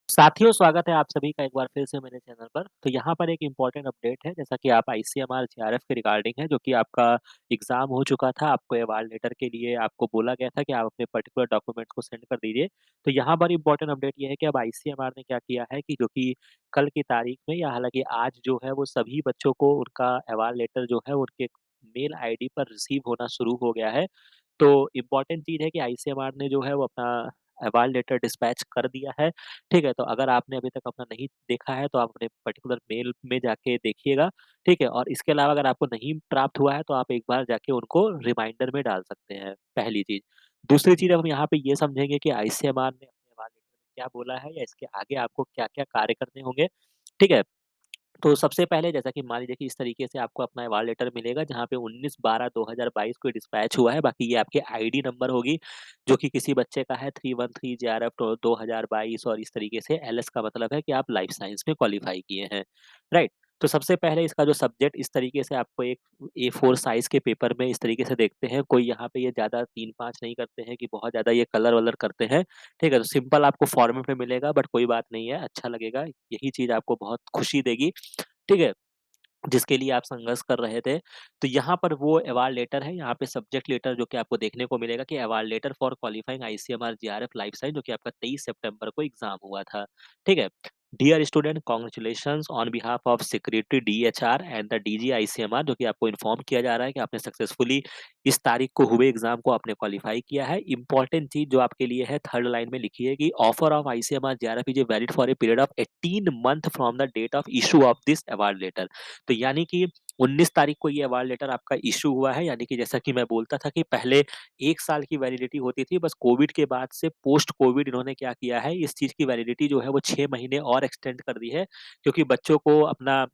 साथियों, स्वागत है आप सभी का एक बार फिर से मेरे चैनल पर। तो यहाँ पर एक इम्पोर्टेंट अपडेट है, जैसा कि आप आईसीएमआर जेआरएफ के रिगार्डिंग है, जो कि आपका एग्ज़ाम हो चुका था। आपको अवार्ड लेटर के लिए आपको बोला गया था कि आप अपने पर्टिकुलर डॉक्यूमेंट्स को सेंड कर दीजिए। तो यहाँ पर इम्पोर्टेंट अपडेट ये है कि अब आईसीएमआर ने क्या किया है कि जो कि कल की तारीख में या हालाँकि आज जो है वो सभी बच्चों को उनका अवार्ड लेटर जो है उनके मेल आईडी पर रिसीव होना शुरू हो गया है। तो इम्पोर्टेंट चीज़ है कि आईसीएमआर ने जो है वो अपना अवार्ड लेटर डिस्पैच कर दिया है। ठीक है? तो अगर आपने अभी तक अपना नहीं देखा है, तो आप अपने पर्टिकुलर मेल में जाके देखिएगा, ठीक है? और इसके अलावा अगर आपको नहीं प्राप्त हुआ है, तो आप एक बार जाके उनको रिमाइंडर में डाल सकते हैं, पहली चीज़। दूसरी चीज़ हम यहाँ पे ये समझेंगे कि आईसीएमआर ने अपने अवार्ड लेटर में क्या बोला है या इसके आगे आपको क्या-क्या कार्य करने होंगे, ठीक है? तो सबसे पहले जैसा कि मान लीजिए कि इस तरीके से आपको अपना अवार्ड लेटर मिलेगा जहाँ पे 19/12/2022 को डिस्पैच हुआ है, बाकी ये आपके आईडी नंबर होगी, जो कि किसी बच्चे का है 313 जेआरएफ 2022 और इस तरीके से एलएस का मतलब है कि आप लाइफ साइंस में क्वालीफाई किए हैं, राइट? तो सबसे पहले इसका जो सब्जेक्ट इस तरीके से आपको एक ए4 साइज़ के पेपर में इस तरीके से देखते हैं, कोई यहाँ पे ये ज़्यादा 3-5 नहीं करते हैं कि बहुत ज़्यादा ये कलर-वलर करते हैं, ठीक है? तो सिंपल आपको फॉर्मेट में मिलेगा बट कोई बात नहीं है, अच्छा लगेगा, यही चीज़ आपको बहुत खुशी देगी। ठीक है? जिसके लिए आप संघर्ष कर रहे थे। तो यहाँ पर वो अवार्ड लेटर है, यहाँ पे सब्जेक्ट लेटर जो कि आपको देखने को मिलेगा कि award letter for qualifying ICMR JRF life science जो कि आपका 23 सितंबर को एग्ज़ाम हुआ था। ठीक है? Dear student congratulations on behalf of secretary DHR and the DG ICMR जो कि आपको इन्फॉर्म किया जा रहा है कि आपने सक्सेसफुली इस तारीख को हुए एग्ज़ाम को आपने क्वालिफाई किया है। इम्पोर्टेंट चीज़ जो आपके लिए है थर्ड लाइन में लिखी है कि offer of ICMR JRF is valid for a period of 18 month from the date of issue of this award letter. तो यानी कि 19 तारीख को ये अवार्ड लेटर आपका इश्यू हुआ है, यानी कि जैसा कि मैं बोलता था कि पहले 1 साल की वैलिडिटी होती थी, बस कोविड के बाद से पोस्ट कोविड इन्होंने क्या किया है, इस चीज़ की वैलिडिटी जो है वो 6 महीने और एक्सटेंड कर दी है, क्योंकि बच्चों को अपना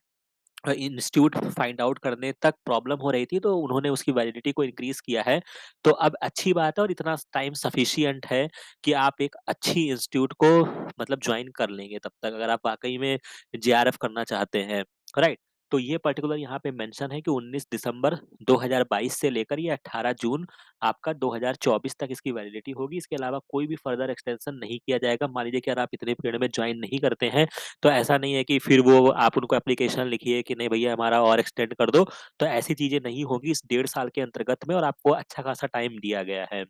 इंस्टीट्यूट फाइंड आउट करने तक प्रॉब्लम हो रही थी, तो उन्होंने उसकी वैलिडिटी को इंक्रीज़ किया है। तो अब अच्छी बात है और इतना टाइम सफिशिएंट है कि आप एक अच्छी इंस्टीट्यूट को मतलब जॉइन कर लेंगे तब तक, अगर आप वाक़ई में जेआरएफ करना चाहते हैं, राइट? तो ये पर्टिकुलर यहाँ पे मेंशन है कि 19 दिसंबर 2022 से लेकर ये 18 जून आपका 2024 तक इसकी वैलिडिटी होगी। इसके अलावा कोई भी फर्दर एक्सटेंशन नहीं किया जाएगा। मान लीजिए कि अगर आप इतने पीरियड में जॉइन नहीं करते हैं, तो ऐसा नहीं है कि फिर वो आप उनको एप्लीकेशन लिखिए कि नहीं भैया हमारा और एक्सटेंड कर दो, तो ऐसी चीज़ें नहीं होगी इस 1.5 साल के अंतर्गत में और आपको अच्छा खासा टाइम दिया गया है।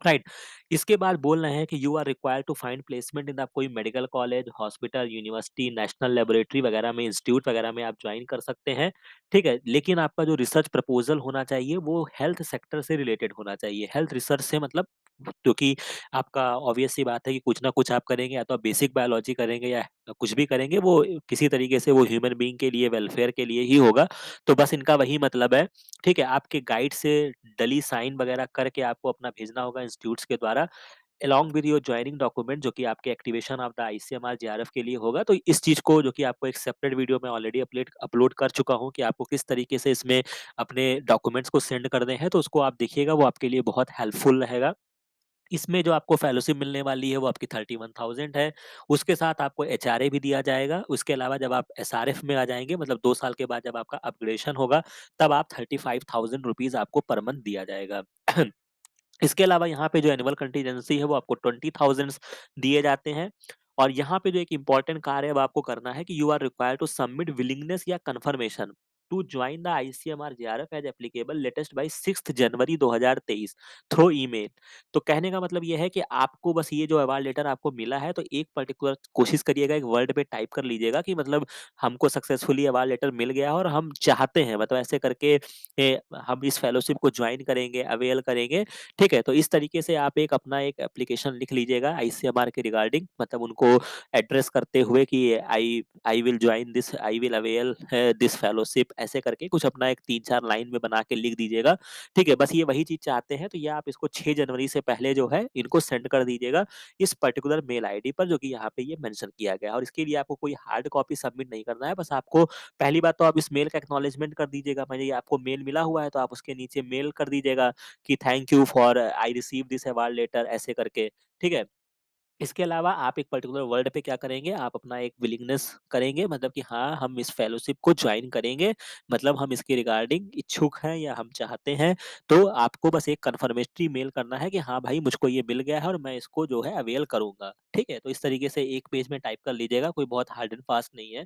राइट। इसके बाद बोल रहे हैं कि you are required to find placement in the कोई medical college, hospital, university, national laboratory वगैरह में, इंस्टीट्यूट वगैरह में आप जॉइन कर सकते हैं, ठीक है? लेकिन आपका जो रिसर्च प्रपोज़ल होना चाहिए वो हेल्थ सेक्टर से रिलेटेड होना चाहिए। हेल्थ रिसर्च से मतलब क्योंकि आपका ऑब्वियस सी बात है कि कुछ ना कुछ आप करेंगे, या तो आप बेसिक बायोलॉजी करेंगे या कुछ भी करेंगे, वो किसी तरीके से वो ह्यूमन बीइंग के लिए, वेलफेयर के लिए ही होगा। तो बस इनका वही मतलब है, ठीक है? आपके गाइड से डली साइन वगैरह करके आपको अपना भेजना होगा इंस्टीट्यूट्स के द्वारा, along with your joining document जो कि आपके activation of the ICMR JRF के लिए होगा। तो इस चीज़ को जो कि आपको एक सेपरेट वीडियो में ऑलरेडी अपलोड कर चुका हूँ कि आपको किस तरीके से इसमें अपने डॉक्यूमेंट्स को सेंड करने हैं, तो उसको आप देखिएगा, वो आपके लिए बहुत हेल्पफुल रहेगा। इसमें जो आपको फेलोशिप मिलने वाली है वो आपकी 31,000 है। उसके साथ आपको एचआरए भी दिया जाएगा। उसके अलावा जब आप एसआरएफ में आ जाएँगे, मतलब 2 साल के बाद जब आपका अपग्रेडेशन होगा, तब आप 35,000 रुपीज़ आपको पर मंथ दिया जाएगा। इसके अलावा यहाँ पे जो एनुअल कंटीजेंसी है वो आपको 20,000 दिए जाते हैं। और यहाँ पे जो एक इम्पोर्टेंट कार्य अब आपको करना है कि you are required to submit willingness या confirmation to join the ICMR JRF as applicable latest by 6 January 2023 through email. तो कहने का मतलब ये है कि आपको बस ये जो अवार्ड लेटर आपको मिला है, तो एक पर्टिकुलर कोशिश करिएगा, एक वर्ड पे टाइप कर लीजिएगा कि मतलब हमको सक्सेसफुली अवार्ड लेटर मिल गया है और हम चाहते हैं, मतलब ऐसे करके हम इस फेलोशिप को ज्वाइन करेंगे, अवेल करेंगे। ठीक है? तो इस तरीके से आप एक अपना एक एप्लीकेशन लिख लीजिएगा आईसीएमआर के रिगार्डिंग, मतलब उनको एड्रेस करते हुए कि I I will join this, I will avail this fellowship, ऐसे करके कुछ अपना एक 3-4 लाइन में बना के लिख दीजिएगा। ठीक है? बस ये वही चीज़ चाहते हैं, तो ये आप इसको 6 जनवरी से पहले जो है इनको सेंड कर दीजिएगा इस पर्टिकुलर मेल आईडी पर जो कि यहाँ पे ये मेंशन किया गया है। और इसके लिए आपको कोई हार्ड कॉपी सबमिट नहीं करना है, बस आपको पहली बात तो आप इस मेल का एक्नॉलेजमेंट कर दीजिएगा। मानिए आपको मेल मिला हुआ है, तो आप उसके नीचे मेल कर दीजिएगा कि thank you for I receive this award letter, ऐसे करके, ठीक है? इसके अलावा आप एक पर्टिकुलर वर्ड पे क्या करेंगे, आप अपना एक विलिंगनेस करेंगे मतलब कि हाँ, हम इस फेलोशिप को जॉइन करेंगे, मतलब हम इसके रिगार्डिंग इच्छुक हैं या हम चाहते हैं। तो आपको बस एक कन्फर्मेटरी मेल करना है कि हाँ भाई, मुझको ये मिल गया है और मैं इसको जो है अवेल करूँगा। ठीक है? तो इस तरीके से एक पेज में टाइप कर लीजिएगा, कोई बहुत हार्ड एंड फास्ट नहीं है।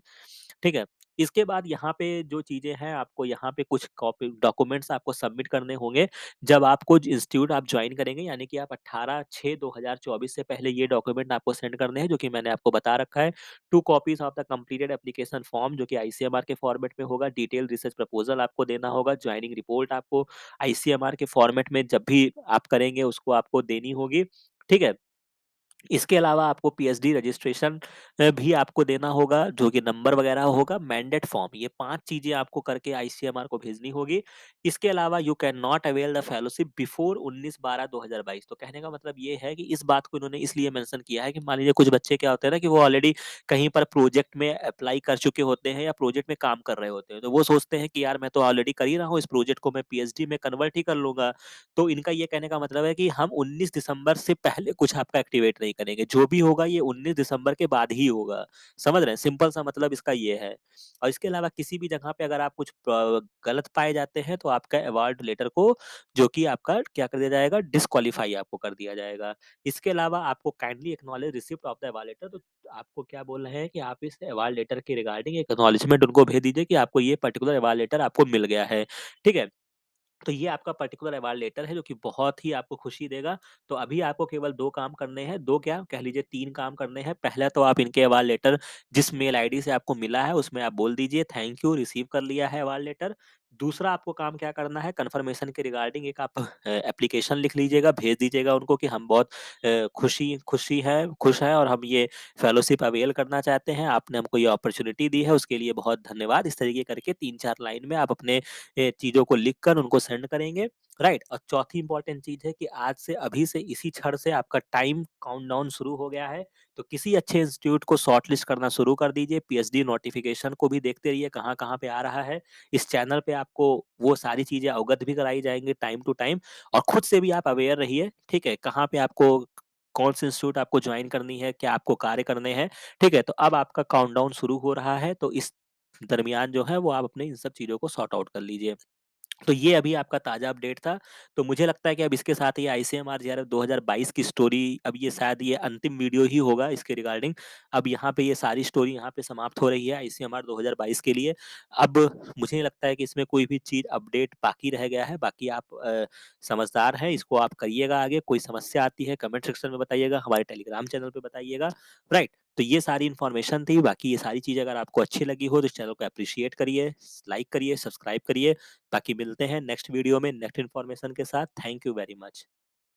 ठीक है? इसके बाद यहाँ पे जो चीज़ें हैं, आपको यहाँ पे कुछ कॉपी डॉक्यूमेंट्स आपको सबमिट करने होंगे। जब आपको ज इंस्टीट्यूट आप जॉइन करेंगे, यानी कि आप 18/6/2024 से पहले ये डॉक्यूमेंट आपको सेंड करने हैं, जो कि मैंने आपको बता रखा है। 2 copies of the completed application form, जो कि आईसीएमआर के फॉर्मेट में होगा, डिटेल्ड रिसर्च प्रपोज़ल आपको देना होगा, जॉइनिंग रिपोर्ट आपको आईसीएमआर के फॉर्मेट में जब भी आप करेंगे, उसको आपको देनी होगी। ठीक है? इसके अलावा आपको पीएचडी रजिस्ट्रेशन भी आपको देना होगा, जो कि नंबर वगैरह होगा, मैंडेट फॉर्म, ये 5 चीज़ें आपको करके आईसीएमआर को भेजनी होगी। इसके अलावा you can not avail the fellowship before 19/12/2022। तो कहने का मतलब ये है कि इस बात को इन्होंने इसलिए मेंशन किया है कि मान लीजिए कुछ बच्चे क्या होते हैं ना, कि वो ऑलरेडी कहीं पर प्रोजेक्ट में अप्लाई कर चुके होते हैं या प्रोजेक्ट में काम कर रहे होते हैं। तो वो सोचते हैं कि यार मैं तो ऑलरेडी कर ही रहा हूँ, इस प्रोजेक्ट को मैं पीएचडी में कन्वर्ट ही कर लूँगा। तो इनका ये कहने का मतलब है कि हम 19 दिसंबर से पहले कुछ आपका एक्टिवेट नहीं करेंगे। जो भी होगा ये 19 दिसंबर के बाद ही होगा। समझ रहे हैं? सिंपल सा मतलब इसका ये है। और इसके अलावा किसी भी जगह पे अगर आप कुछ गलत पाए जाते हैं, तो आपका अवार्ड लेटर को जो कि आपका क्या कर दिया जाएगा, डिस्क्वालीफाई आपको कर दिया जाएगा। इसके अलावा आपको kindly acknowledge receipt of the award letter. तो आपको क्या बोल रहे हैं कि आप इस अवार्ड लेटर के रिगार्डिंग एक एक्नॉलेजमेंट उनको भेज दीजिए कि आपको ये पर्टिकुलर अवार्ड लेटर आपको मिल गया है। ठीक है? तो ये आपका पर्टिकुलर अवार्ड लेटर है, जो कि बहुत ही आपको खुशी देगा। तो अभी आपको केवल 2 काम करने हैं, 2 क्या कह लीजिए 3 काम करने हैं। पहला तो आप इनके अवार्ड लेटर जिस मेल आईडी से आपको मिला है, उसमें आप बोल दीजिए थैंक यू, रिसीव कर लिया है अवार्ड लेटर। दूसरा आपको काम क्या करना है, कन्फर्मेशन के रिगार्डिंग एक आप एप्लीकेशन लिख लीजिएगा, भेज दीजिएगा उनको कि हम बहुत खुश हैं और हम ये फेलोशिप अवेल करना चाहते हैं। आपने हमको ये अपॉर्च्युनिटी दी है, उसके लिए बहुत धन्यवाद। इस तरीके करके 3-4 लाइन में आप अपने चीज़ों को लिखकर उनको सेंड करेंगे, राइट? और चौथी इंपॉर्टेंट चीज़ है कि आज से अभी से इसी क्षण से आपका टाइम काउंटडाउन शुरू हो गया है। तो किसी अच्छे इंस्टीट्यूट को शॉर्टलिस्ट करना शुरू कर दीजिए। पीएचडी नोटिफ़िकेशन को भी देखते रहिए कहाँ-कहाँ पे आ रहा है। इस चैनल पे आपको वो सारी चीज़ें अवगत भी कराई जाएँगी टाइम टू टाइम, और खुद से भी आप अवेयर रहिए, ठीक है? कहाँ पे आपको कौन सी इंस्टीट्यूट आपको जॉइन करनी है, क्या आपको कार्य करने हैं, ठीक है? तो अब आपका काउंटडाउन शुरू हो रहा है, तो इस दरमियान जो है वो आप अपने इन सब चीज़ों को सॉर्ट आउट कर लीजिए। तो ये अभी आपका ताज़ा अपडेट था। तो मुझे लगता है कि अब इसके साथ ये आईसीएमआर जेआरएफ 2022 की स्टोरी, अब ये शायद ये अंतिम वीडियो ही होगा इसके रिगार्डिंग। अब यहाँ पे ये सारी स्टोरी यहाँ पे समाप्त हो रही है आईसीएमआर 2022 के लिए। अब मुझे नहीं लगता है कि इसमें कोई भी चीज़ अपडेट बाकी रह गया है। बाकी आप समझदार हैं, इसको आप करिएगा आगे। कोई समस्या आती है कमेंट सेक्शन में बताइएगा, हमारे टेलीग्राम चैनल पे बताइएगा, राइट? तो ये सारी इन्फॉर्मेशन थी। बाकी ये सारी चीज़ें अगर आपको अच्छी लगी हो तो इस चैनल को एप्रिशिएट करिए, लाइक करिए, सब्सक्राइब करिए। बाकी मिलते हैं नेक्स्ट वीडियो में नेक्स्ट इन्फॉर्मेशन के साथ। Thank you very much.